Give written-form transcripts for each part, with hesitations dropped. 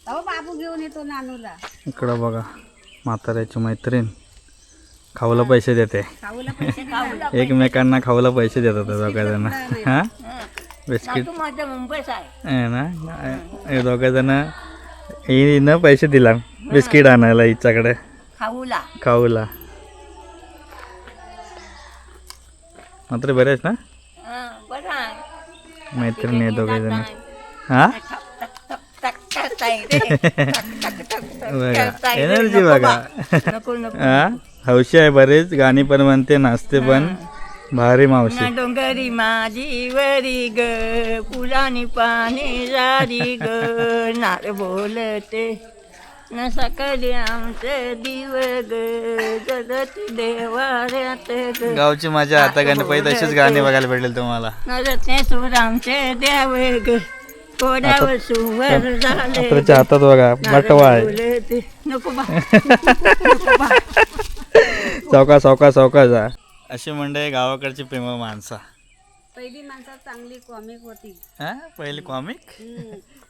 अहो बाबू घेऊन येतो नानूला. इकडं बघा म्हाताऱ्याची मैत्रीण खाऊला पैसे देते. खाऊला पैसे दिला. एकमेकांना खाऊला पैसे देतात दोघा जण. हा बिस्किट माझ्या मुंबईच आहे. आहे ना. हे दोघं जण हिनं पैसे दिला बिस्किट आणायला हिच्याकडे खाऊला. खाऊला. मात्र बरे आहेत ना बरं आहे. मैत्रिणी आहे दोघे जण. हा बघा एनर्जी बघा. हा हौशी आहे बरेच. गाणी पण म्हणते नाचते पण. भारी मावशी. डोंगरी माझी वरी ग फुलानी पाणी जारी ग नार बोलते न सकाळी आमचे दिव ग जगत देवाऱ्यात ग. गावची माझ्या आता गणपती तशीच गाणी बघायला भेटेल तुम्हाला. नरते सूर आमचे देव ग कोड्यावर सुवर झाले. त्याच्या हातात बघा बटवा आहे. बोलते नको बा. चौका चौका चौका जा. अशी म्हणजे गावाकडची प्रेम माणसा. पहिली माणसं चांगली कॉमिक होती. हा पहिली कॉमिक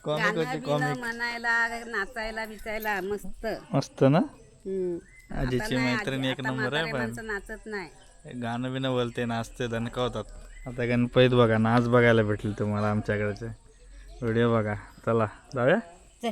कॉमिक होती. कॉमिक म्हणायला नाचायला बिचायला मस्त मस्त ना. आता आजीची नाही, मैत्रीण एक आता नंबर आहे. म्हातारे पण माणसं नाचत नाही. गाणं बिणं बोलते नाचते दणकवतात. आता गणपतीत बघा नाच बघायला भेटेल तुम्हाला आमच्याकडचे. व्हिडिओ बघा. चला जाऊया. चल